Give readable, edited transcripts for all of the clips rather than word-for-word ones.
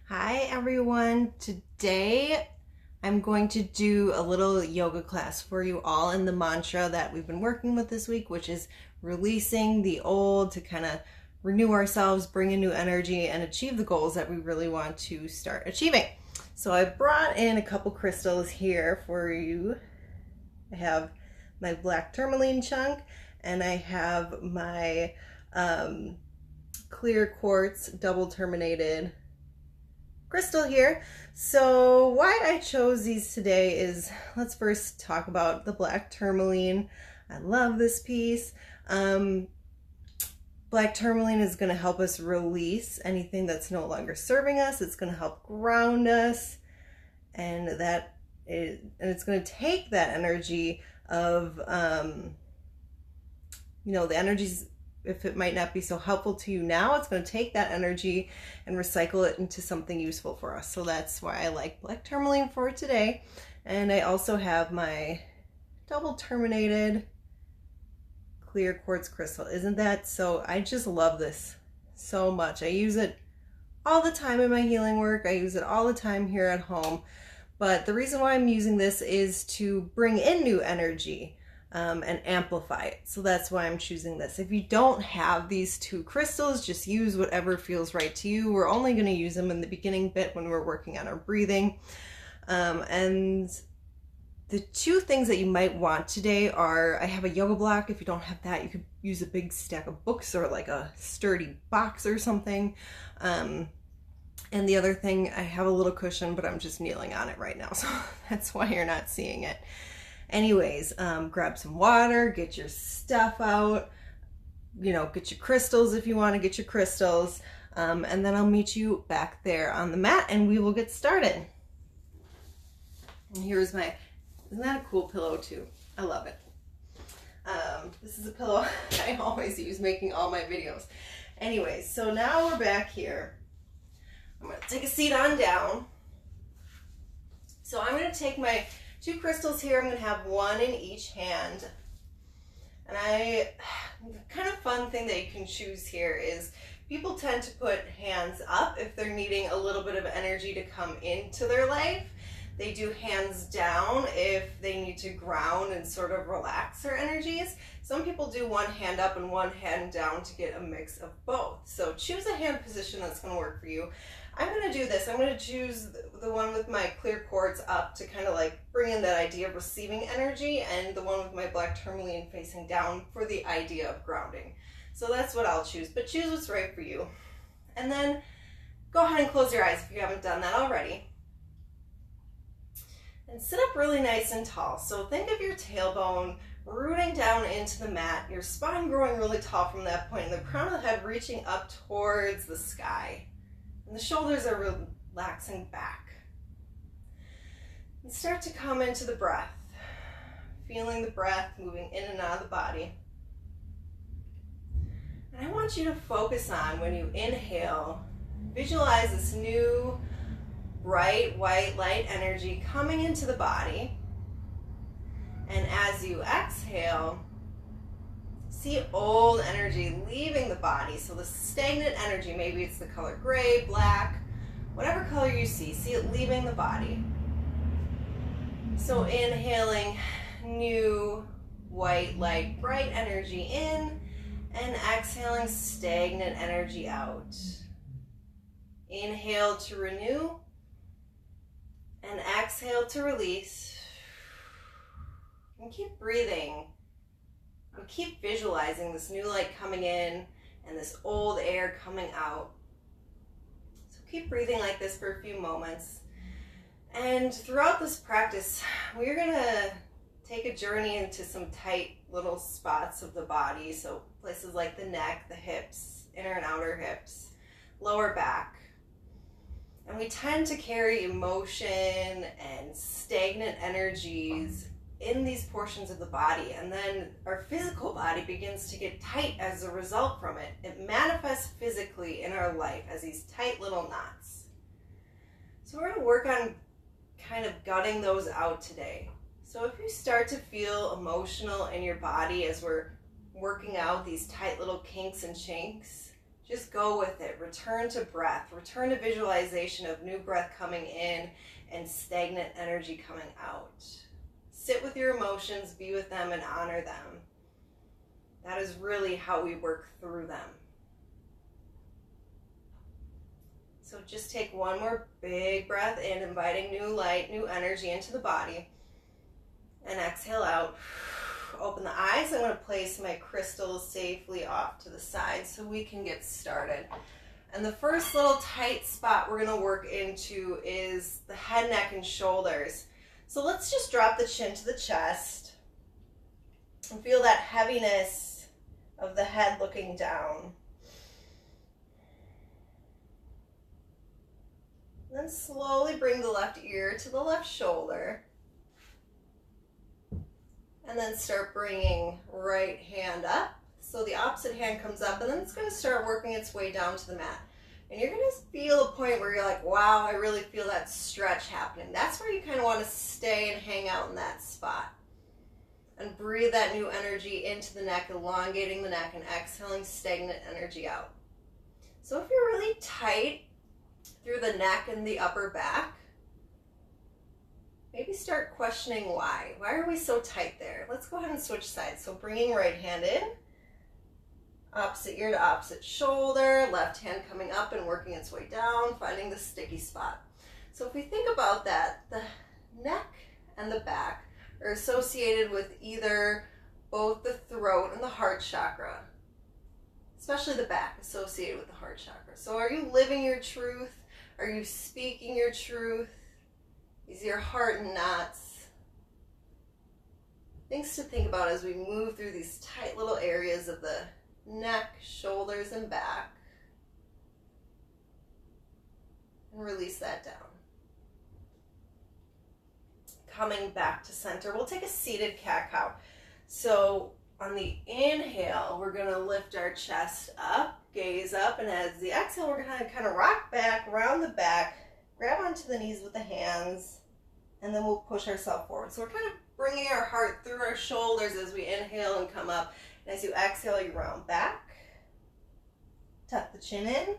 Hi everyone. Today I'm going to do a little yoga class for you all in the mantra that we've been working with this week, which is releasing the old to kind of renew ourselves, bring in new energy, and achieve the goals that we really want to start achieving. So I brought in a couple crystals here for you. I have my black tourmaline chunk and I have my clear quartz double terminated crystal here. So why I chose these today is, let's first talk about the black tourmaline. I love this piece. Black tourmaline is going to help us release anything that's no longer serving us. It's going to help ground us, and it's going to take that energy of the energies. If it might not be so helpful to you now, it's going to take that energy and recycle it into something useful for us. So that's why I like black tourmaline for today. And I also have my double terminated clear quartz crystal. Isn't that so? I just love this so much. I use it all the time in my healing work. I use it all the time here at home. But the reason why I'm using this is to bring in new energy. And amplify it. So that's why I'm choosing this. If you don't have these two crystals, just use whatever feels right to you. We're only going to use them in the beginning bit when we're working on our breathing. And the two things that you might want today are, I have a yoga block. If you don't have that, you could use a big stack of books or like a sturdy box or something. And the other thing, I have a little cushion, but I'm just kneeling on it right now. So that's why you're not seeing it. Anyways, grab some water, get your stuff out, get your crystals if you want to get your crystals, and then I'll meet you back there on the mat and we will get started. And here's isn't that a cool pillow too? I love it. This is a pillow I always use making all my videos. Anyways, so now we're back here. I'm going to take a seat on down. So I'm going to take my two crystals here. I'm going to have one in each hand. And the kind of fun thing that you can choose here is people tend to put hands up if they're needing a little bit of energy to come into their life. They do hands down if they need to ground and sort of relax their energies. Some people do one hand up and one hand down to get a mix of both. So choose a hand position that's going to work for you. I'm going to do this. I'm going to choose the one with my clear quartz up to kind of like bring in that idea of receiving energy, and the one with my black tourmaline facing down for the idea of grounding. So that's what I'll choose, but choose what's right for you. And then go ahead and close your eyes if you haven't done that already. And sit up really nice and tall. So think of your tailbone rooting down into the mat, your spine growing really tall from that point, and the crown of the head reaching up towards the sky. And the shoulders are relaxing back. And start to come into the breath, feeling the breath moving in and out of the body. And I want you to focus on, when you inhale, visualize this new bright white light energy coming into the body. And as you exhale, see old energy leaving the body. So the stagnant energy, maybe it's the color gray, black, whatever color you see it leaving the body. So inhaling new white light, bright energy in, and exhaling stagnant energy out. Inhale to renew, and exhale to release. And keep breathing. And keep visualizing this new light coming in and this old air coming out. So keep breathing like this for a few moments. And throughout this practice, we're going to take a journey into some tight little spots of the body. So places like the neck, the hips, inner and outer hips, lower back. And we tend to carry emotion and stagnant energies in these portions of the body, and then our physical body begins to get tight as a result from it. It manifests physically in our life as these tight little knots. So we're going to work on kind of gutting those out today. So if you start to feel emotional in your body as we're working out these tight little kinks and chinks, Just go with it. Return to breath. Return to visualization of new breath coming in and stagnant energy coming out. Sit with your emotions, be with them, and honor them. That is really how we work through them. So just take one more big breath in, inviting new light, new energy into the body. And exhale out. Open the eyes. I'm going to place my crystals safely off to the side so we can get started. And the first little tight spot we're going to work into is the head, neck, and shoulders. So let's just drop the chin to the chest and feel that heaviness of the head looking down. Then slowly bring the left ear to the left shoulder. And then start bringing right hand up. So the opposite hand comes up, and then it's going to start working its way down to the mat. And you're going to feel a point where you're like, wow, I really feel that stretch happening. That's where you kind of want to stay and hang out in that spot. And breathe that new energy into the neck, elongating the neck, and exhaling stagnant energy out. So if you're really tight through the neck and the upper back, maybe start questioning why. Why are we so tight there? Let's go ahead and switch sides. So bringing right hand in, opposite ear to opposite shoulder, left hand coming up and working its way down, finding the sticky spot. So if we think about that, the neck and the back are associated with either both the throat and the heart chakra, especially the back associated with the heart chakra. So are you living your truth? Are you speaking your truth? Is your heart in knots? Things to think about as we move through these tight little areas of the neck, shoulders, and back. And release that down. Coming back to center, we'll take a seated cat-cow. So on the inhale, we're going to lift our chest up, gaze up, and as the exhale, we're going to kind of rock back, round the back, grab onto the knees with the hands, and then we'll push ourselves forward. So we're kind of bringing our heart through our shoulders as we inhale and come up. And as you exhale, you round back, tuck the chin in,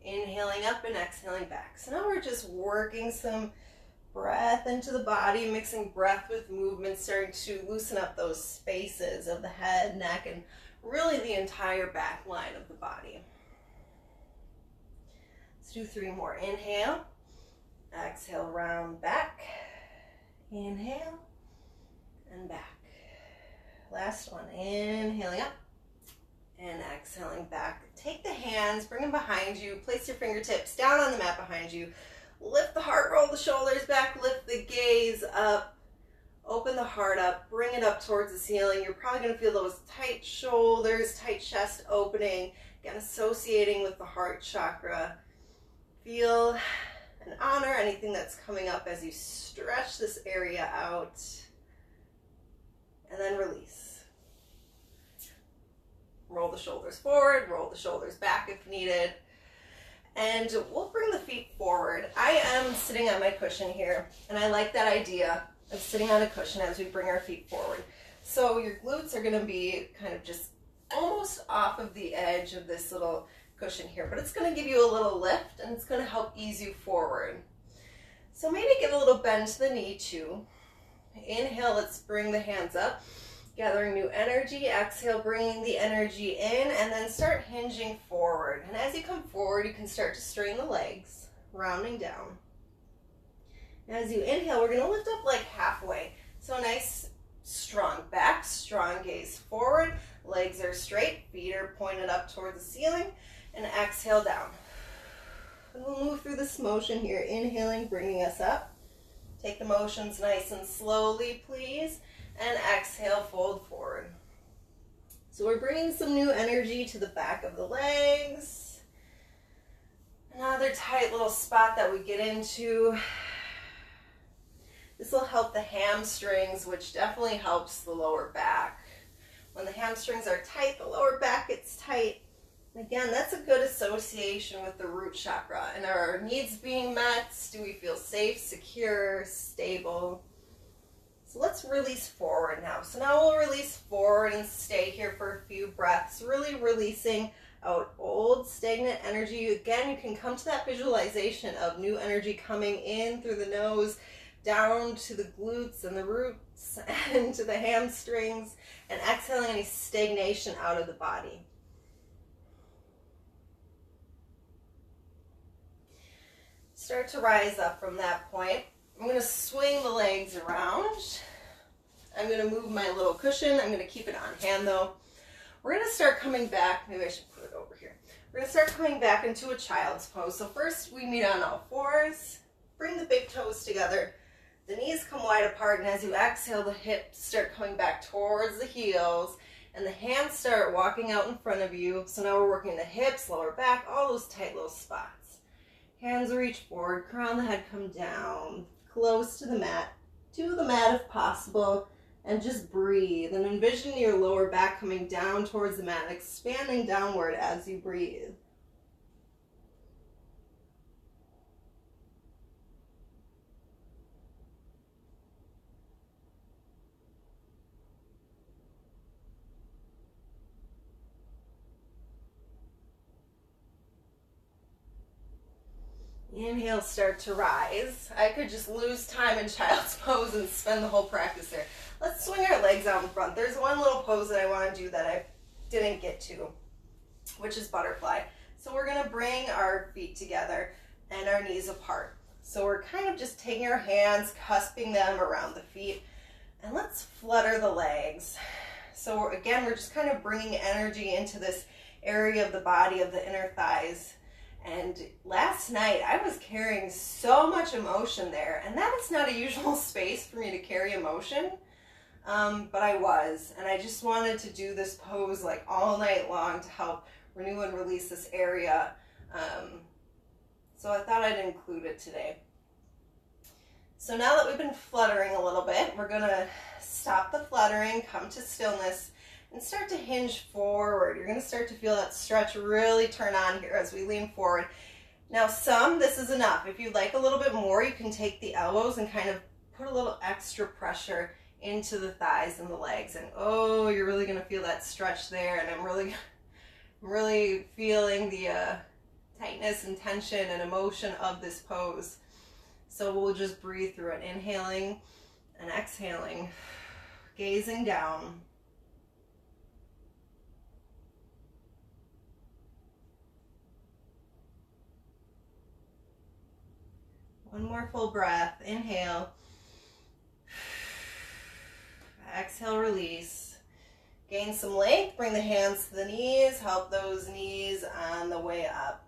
inhaling up and exhaling back. So now we're just working some breath into the body, mixing breath with movement, starting to loosen up those spaces of the head, neck, and really the entire back line of the body. Let's do 3 more. Inhale, exhale, round back, inhale, and back. Last one, inhaling up and exhaling back. Take the hands, bring them behind you, place your fingertips down on the mat behind you. Lift the heart, roll the shoulders back, lift the gaze up, open the heart up, bring it up towards the ceiling. You're probably going to feel those tight shoulders, tight chest opening, again associating with the heart chakra. Feel and honor anything that's coming up as you stretch this area out, and then release. Roll the shoulders forward, roll the shoulders back if needed. And we'll bring the feet forward. I am sitting on my cushion here, and I like that idea of sitting on a cushion as we bring our feet forward. So your glutes are going to be kind of just almost off of the edge of this little cushion here, but it's going to give you a little lift, and it's going to help ease you forward. So maybe give a little bend to the knee too. Inhale, let's bring the hands up. Gathering new energy. Exhale, bringing the energy in, and then start hinging forward. And as you come forward, you can start to straighten the legs, rounding down. And as you inhale, we're going to lift up like halfway. So nice, strong back, strong gaze forward. Legs are straight, feet are pointed up towards the ceiling, and exhale down. And we'll move through this motion here. Inhaling, bringing us up. Take the motions nice and slowly, please. And exhale, fold forward. So we're bringing some new energy to the back of the legs. Another tight little spot that we get into. This will help the hamstrings, which definitely helps the lower back. When the hamstrings are tight, the lower back gets tight. And again, that's a good association with the root chakra. And are our needs being met? Do we feel safe, secure, stable? So let's release forward now. So now we'll release forward and stay here for a few breaths, really releasing out old stagnant energy. Again, you can come to that visualization of new energy coming in through the nose, down to the glutes and the roots and to the hamstrings, and exhaling any stagnation out of the body. Start to rise up from that point. I'm going to swing the legs around. I'm going to move my little cushion. I'm going to keep it on hand though. We're going to start coming back. Maybe I should put it over here. We're going to start coming back into a child's pose. So first we meet on all fours. Bring the big toes together. The knees come wide apart, and as you exhale, the hips start coming back towards the heels, and the hands start walking out in front of you. So now we're working the hips, lower back, all those tight little spots. Hands reach forward, crown the head, come down, close to the mat if possible, and just breathe. And envision your lower back coming down towards the mat, expanding downward as you breathe. Inhale, start to rise. I could just lose time in child's pose and spend the whole practice there. Let's swing our legs out in front. There's one little pose that I want to do that I didn't get to, which is butterfly. So we're going to bring our feet together and our knees apart. So we're kind of just taking our hands, cusping them around the feet, and let's flutter the legs. So again, we're just kind of bringing energy into this area of the body, of the inner thighs. And last night I was carrying so much emotion there, and that is not a usual space for me to carry emotion, but I was, and I just wanted to do this pose like all night long to help renew and release this area, so I thought I'd include it today. So now that we've been fluttering a little bit, we're going to stop the fluttering, come to stillness, and start to hinge forward. You're going to start to feel that stretch really turn on here as we lean forward. Now this is enough. If you'd like a little bit more, you can take the elbows and kind of put a little extra pressure into the thighs and the legs. And oh, you're really going to feel that stretch there. And I'm really feeling the tightness and tension and emotion of this pose. So we'll just breathe through it, inhaling and exhaling, gazing down. One more full breath. Inhale. Exhale, release. Gain some length. Bring the hands to the knees. Help those knees on the way up.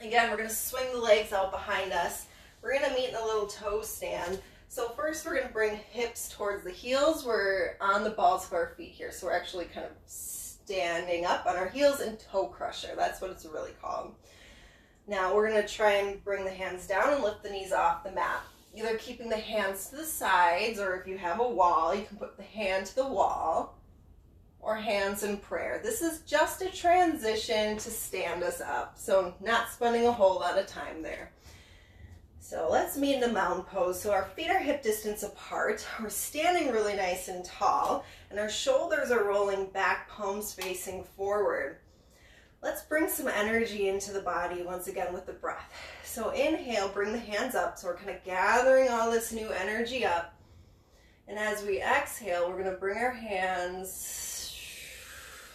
Again, we're going to swing the legs out behind us. We're going to meet in a little toe stand. So first we're going to bring hips towards the heels. We're on the balls of our feet here. So we're actually kind of standing up on our heels and toe crusher. That's what it's really called. Now we're going to try and bring the hands down and lift the knees off the mat. Either keeping the hands to the sides, or if you have a wall, you can put the hand to the wall, or hands in prayer. This is just a transition to stand us up, so not spending a whole lot of time there. So let's meet in the mountain pose. So our feet are hip distance apart. We're standing really nice and tall, and our shoulders are rolling back, palms facing forward. Let's bring some energy into the body once again with the breath. So inhale, bring the hands up. So we're kind of gathering all this new energy up. And as we exhale, we're going to bring our hands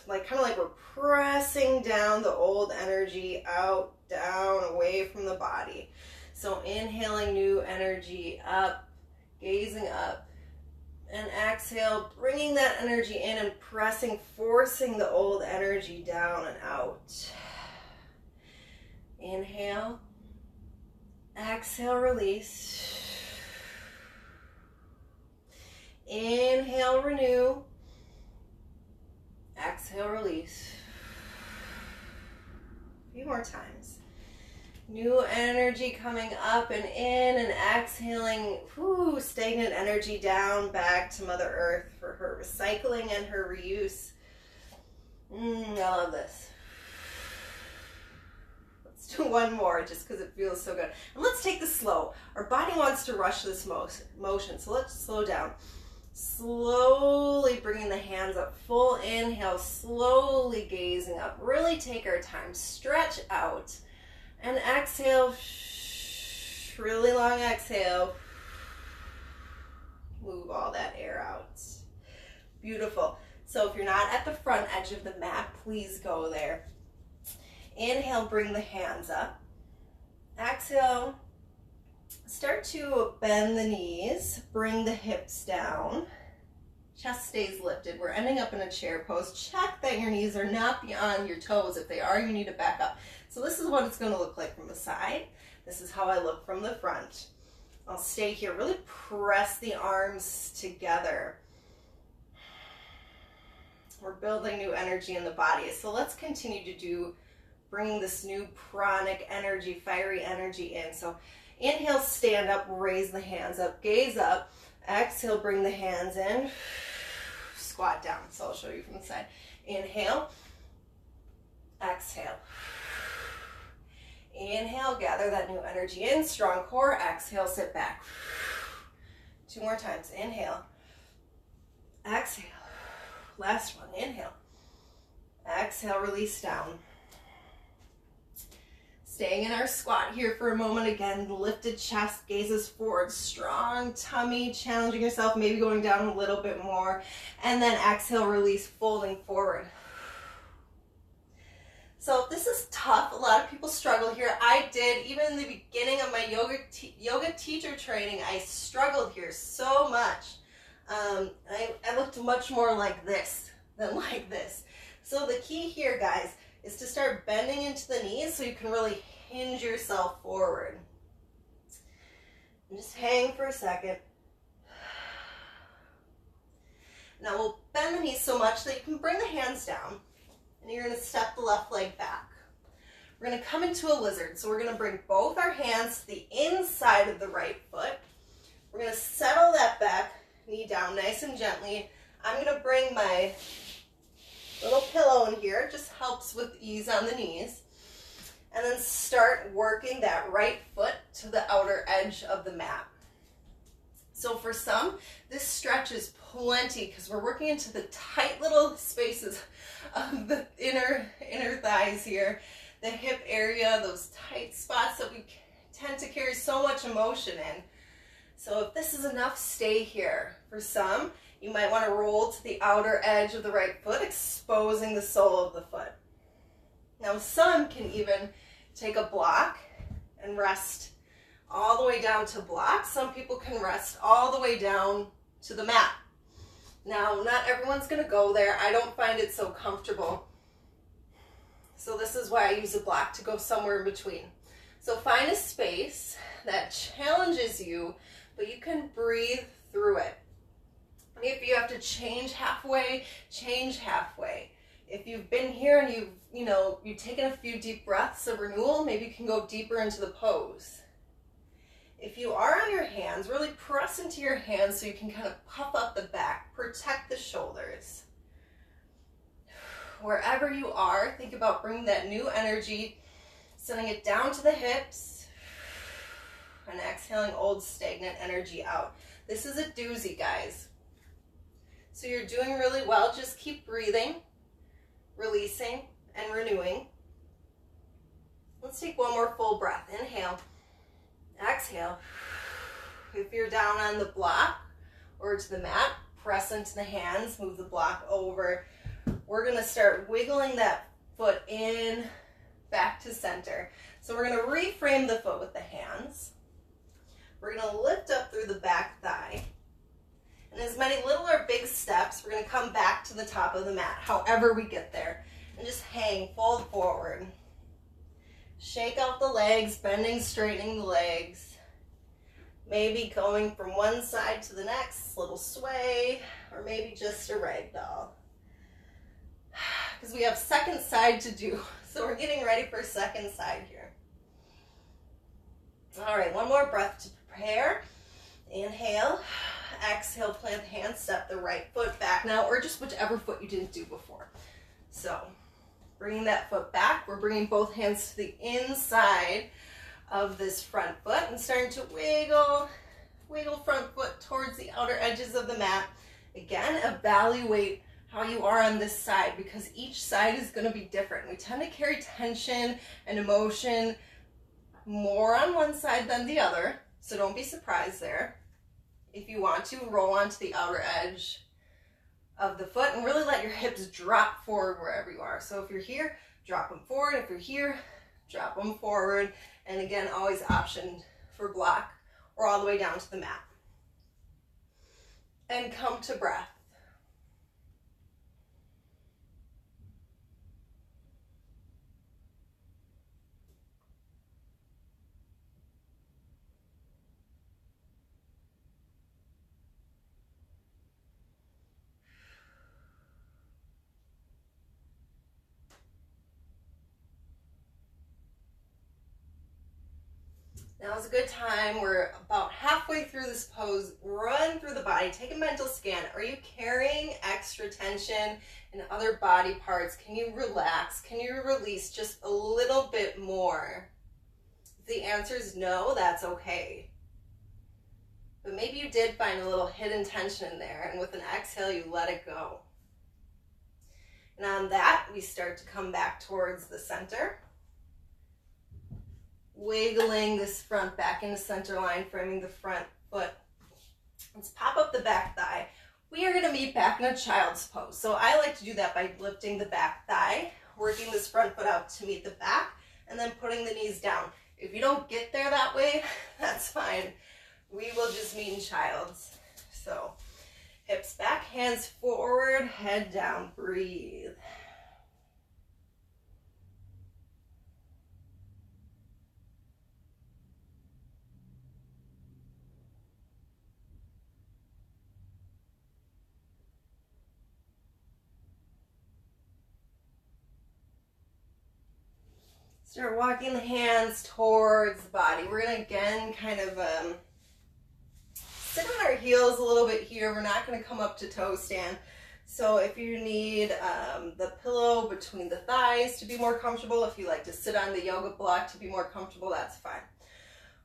kind of like we're pressing down the old energy out, down, away from the body. So inhaling new energy up, gazing up. And exhale, bringing that energy in and pressing, forcing the old energy down and out. Inhale. Exhale, release. Inhale, renew. Exhale, release. A few more times. New energy coming up and in, and exhaling stagnant energy down back to Mother Earth for her recycling and her reuse. I love this. Let's do one more just because it feels so good. And let's take this slow. Our body wants to rush this motion, so let's slow down. Slowly bringing the hands up, full inhale, slowly gazing up. Really take our time, stretch out. And exhale, really long exhale. Move all that air out. Beautiful. So if you're not at the front edge of the mat, please go there. Inhale, bring the hands up. Exhale, start to bend the knees, bring the hips down. Chest stays lifted. We're ending up in a chair pose. Check that your knees are not beyond your toes. If they are, you need to back up. So this is what it's going to look like from the side. This is how I look from the front. I'll stay here. Really press the arms together. We're building new energy in the body. So let's continue to do, bringing this new pranic energy, fiery energy in. So inhale, stand up, raise the hands up, gaze up. Exhale, bring the hands in, squat down. So I'll show you from the side. Inhale, exhale. Inhale, gather that new energy in, strong core. Exhale, sit back. 2 more times. Inhale, exhale. Last one. Inhale, exhale, release down. Staying in our squat here for a moment. Again, lifted chest, gazes forward, strong tummy, challenging yourself, maybe going down a little bit more. And then exhale, release, folding forward. So this is tough. A lot of people struggle here. I did, even in the beginning of my yoga teacher training, I struggled here so much. I looked much more like this than like this. So the key here, guys, is to start bending into the knees so you can really hinge yourself forward. And just hang for a second. Now we'll bend the knees so much that you can bring the hands down, and you're going to step the left leg back. We're going to come into a lizard. So we're going to bring both our hands to the inside of the right foot. We're going to settle that back knee down nice and gently. I'm going to bring my little pillow in here. It just helps with ease on the knees. And then start working that right foot to the outer edge of the mat. So for some, this stretch is plenty because we're working into the tight little spaces of the inner thighs here, the hip area, those tight spots that we tend to carry so much emotion in. So if this is enough, stay here. For some, you might want to roll to the outer edge of the right foot, exposing the sole of the foot. Now some can even take a block and rest all the way down to block. Some people can rest all the way down to the mat. Now, not everyone's going to go there. I don't find it so comfortable. So this is why I use a block to go somewhere in between. So find a space that challenges you, but you can breathe through it. If you have to change halfway, change halfway. If you've been here and you've taken a few deep breaths of renewal, maybe you can go deeper into the pose. If you are on your hands, really press into your hands so you can kind of puff up the back, protect the shoulders. Wherever you are, think about bringing that new energy, sending it down to the hips, and exhaling old stagnant energy out. This is a doozy, guys. So you're doing really well. Just keep breathing, releasing, and renewing. Let's take one more full breath. Inhale. Exhale. If you're down on the block or to the mat, press into the hands, move the block over. We're going to start wiggling that foot in, back to center. So we're going to reframe the foot with the hands. We're going to lift up through the back thigh. And as many little or big steps, we're going to come back to the top of the mat, however we get there. And just hang, fold forward. Shake out the legs, bending, straightening the legs. Maybe going from one side to the next, little sway, or maybe just a ragdoll. Because we have second side to do. So we're getting ready for second side here. All right, one more breath to prepare. Inhale, exhale, plant the hands, step the right foot back now, or just whichever foot you didn't do before. So bringing that foot back, we're bringing both hands to the inside of this front foot and starting to wiggle, Wiggle front foot towards the outer edges of the mat. Again, evaluate how you are on this side because each side is going to be different. We tend to carry tension and emotion more on one side than the other, so don't be surprised there. If you want to, roll onto the outer edge of the foot and really let your hips drop forward wherever you are. So if you're here, drop them forward. If you're here, drop them forward. And again, always option for block or all the way down to the mat. And come to breath. Now is a good time. We're about halfway through this pose. Run through the body. Take a mental scan. Are you carrying extra tension in other body parts? Can you relax? Can you release just a little bit more? If the answer is no, that's okay. But maybe you did find a little hidden tension in there, and with an exhale, you let it go. And on that, we start to come back towards the center. Wiggling this front back into center line, framing the front foot. Let's pop up the back thigh. We are going to meet back in a child's pose. So I like to do that by lifting the back thigh, working this front foot out to meet the back, and then putting the knees down. If you don't get there that way, that's fine. We will just meet in child's. So hips back, hands forward, head down, breathe. Start walking the hands towards the body. We're going to again kind of sit on our heels a little bit here. We're not going to come up to toe stand. So if you need the pillow between the thighs to be more comfortable, if you like to sit on the yoga block to be more comfortable, that's fine.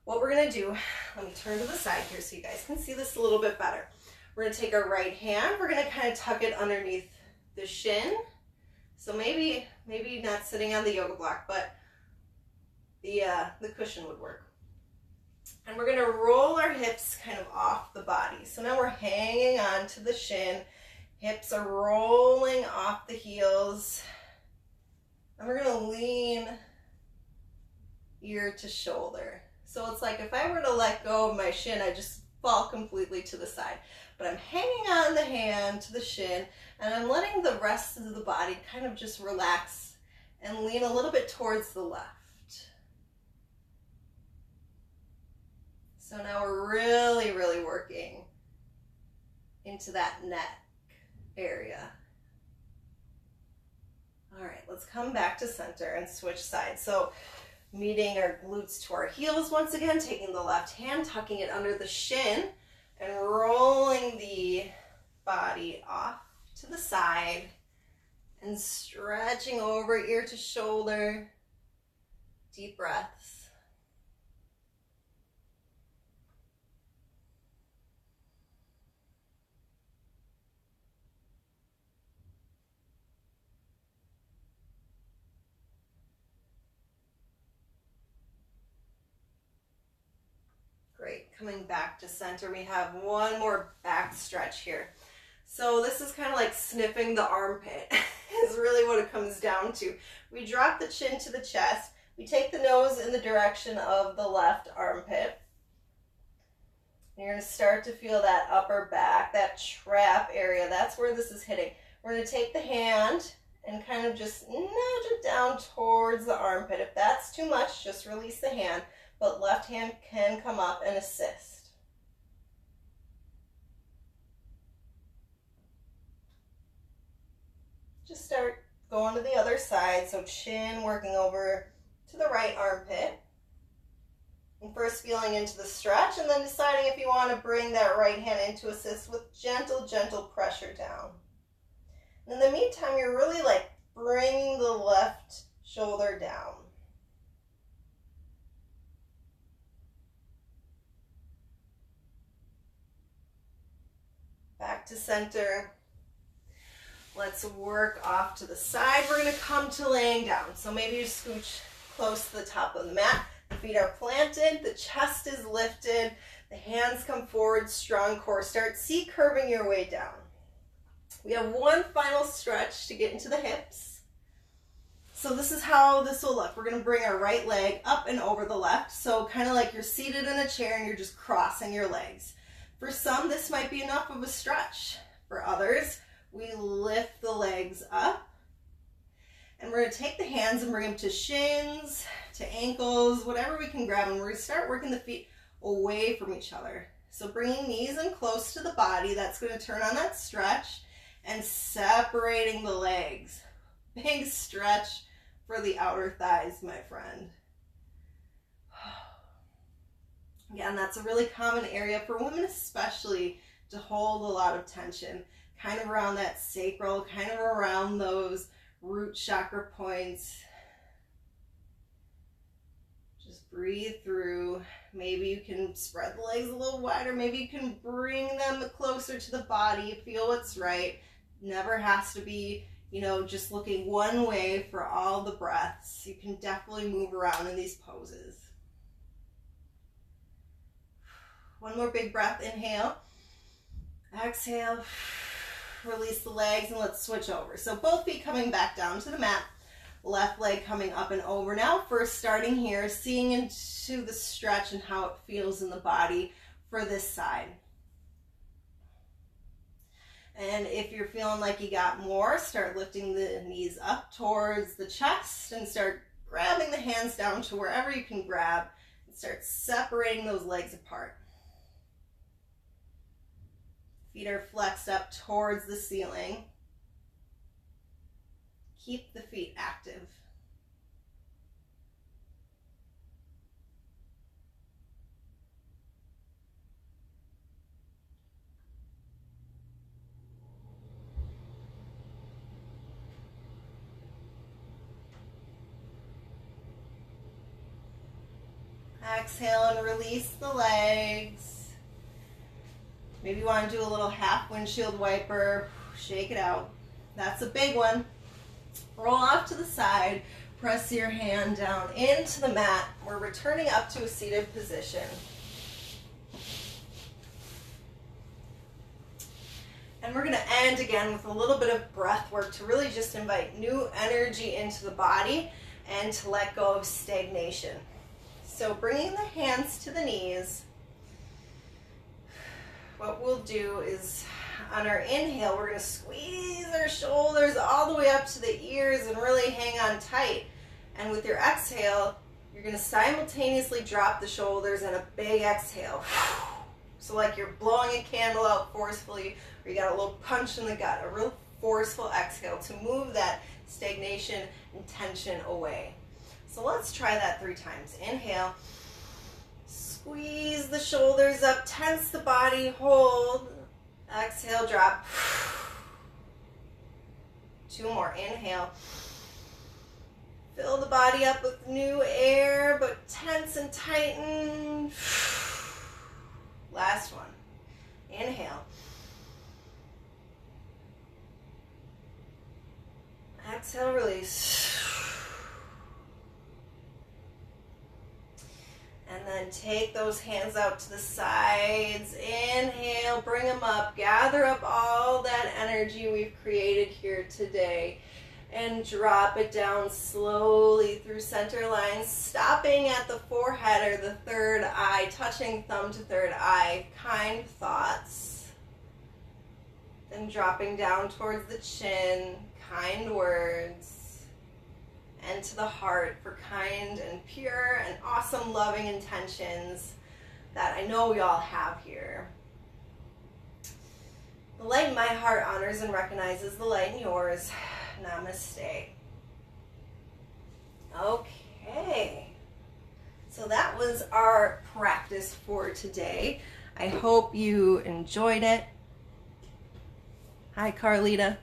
What we're going to do, let me turn to the side here so you guys can see this a little bit better. We're going to take our right hand. We're going to kind of tuck it underneath the shin. So maybe not sitting on the yoga block, but the cushion would work. And we're going to roll our hips kind of off the body. So now we're hanging on to the shin. Hips are rolling off the heels. And we're going to lean ear to shoulder. So it's like if I were to let go of my shin, I just fall completely to the side. But I'm hanging on the hand to the shin, and I'm letting the rest of the body kind of just relax and lean a little bit towards the left. So now we're really, really working into that neck area. All right, let's come back to center and switch sides. So meeting our glutes to our heels once again, taking the left hand, tucking it under the shin, and rolling the body off to the side and stretching over ear to shoulder. Deep breaths. Great, coming back to center, we have one more back stretch here. So this is kind of like sniffing the armpit is really what it comes down to. We drop the chin to the chest, we take the nose in the direction of the left armpit. And you're going to start to feel that upper back, that trap area, that's where this is hitting. We're going to take the hand and kind of just nudge it down towards the armpit. If that's too much, just release the hand. But left hand can come up and assist. Just start going to the other side, so chin working over to the right armpit. And first feeling into the stretch, and then deciding if you want to bring that right hand in to assist with gentle, gentle pressure down. And in the meantime, you're really like bringing the left shoulder down. to center. Let's work off to the side. We're going to come to laying down. So maybe you scooch close to the top of the mat. The feet are planted, the chest is lifted, the hands come forward, strong core. Start C-curving your way down. We have one final stretch to get into the hips. So this is how this will look. We're going to bring our right leg up and over the left. So kind of like you're seated in a chair and you're just crossing your legs. For some, this might be enough of a stretch. For others, we lift the legs up. And we're going to take the hands and bring them to shins, to ankles, whatever we can grab. And we're going to start working the feet away from each other. So bringing knees in close to the body, that's going to turn on that stretch, and separating the legs. Big stretch for the outer thighs, my friend. Again, that's a really common area for women especially to hold a lot of tension, kind of around that sacral, kind of around those root chakra points. Just breathe through. Maybe you can spread the legs a little wider. Maybe you can bring them closer to the body. Feel what's right. Never has to be, just looking one way for all the breaths. You can definitely move around in these poses. One more big breath. Inhale. Exhale. Release the legs and let's switch over. So both feet coming back down to the mat. Left leg coming up and over. Now first starting here, seeing into the stretch and how it feels in the body for this side. And if you're feeling like you got more, start lifting the knees up towards the chest and start grabbing the hands down to wherever you can grab and start separating those legs apart. Feet are flexed up towards the ceiling. Keep the feet active. Exhale and release the legs. Maybe you want to do a little half windshield wiper. Shake it out. That's a big one. Roll off to the side. Press your hand down into the mat. We're returning up to a seated position. And we're going to end again with a little bit of breath work to really just invite new energy into the body and to let go of stagnation. So bringing the hands to the knees, what we'll do is on our inhale, we're going to squeeze our shoulders all the way up to the ears and really hang on tight. And with your exhale, you're going to simultaneously drop the shoulders and a big exhale. So like you're blowing a candle out forcefully, or you got a little punch in the gut, a real forceful exhale to move that stagnation and tension away. So let's try that 3 times. Inhale, squeeze the shoulders up, tense the body, hold. Exhale, drop. 2 more. Inhale. Fill the body up with new air, but tense and tighten. Last one. Inhale. Exhale, release. And then take those hands out to the sides. Inhale, bring them up. Gather up all that energy we've created here today. And drop it down slowly through center line, stopping at the forehead or the third eye, touching thumb to third eye. Kind thoughts. Then dropping down towards the chin. Kind words. And to the heart for kind and pure and awesome loving intentions that I know we all have here. The light in my heart honors and recognizes the light in yours. Namaste. Okay. So that was our practice for today. I hope you enjoyed it. Hi, Carlita,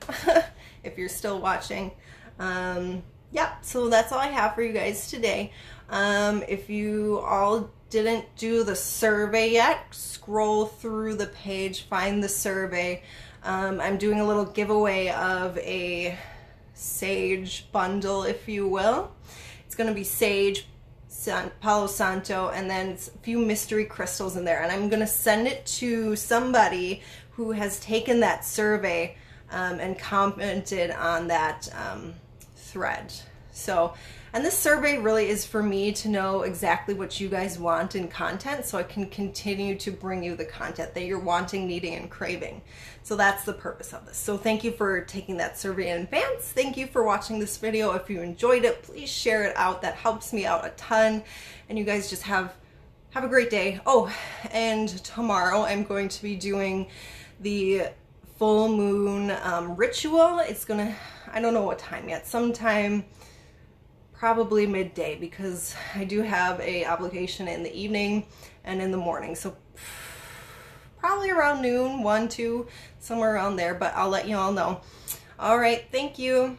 if you're still watching. Yep, so that's all I have for you guys today. If you all didn't do the survey yet, scroll through the page, find the survey. I'm doing a little giveaway of a sage bundle, if you will. It's going to be sage, Palo Santo, and then a few mystery crystals in there. And I'm going to send it to somebody who has taken that survey and commented on that thread. So, and this survey really is for me to know exactly what you guys want in content, so I can continue to bring you the content that you're wanting, needing, and craving. So that's the purpose of this. So thank you for taking that survey in advance. Thank you for watching this video. If you enjoyed it, please share it out. That helps me out a ton. And you guys just have a great day. Oh, and tomorrow I'm going to be doing the full moon ritual. It's gonna, I don't know what time yet, sometime probably midday, because I do have a obligation in the evening and in the morning. So probably around noon, 1, 2, somewhere around there, but I'll let you all know. All right, thank you.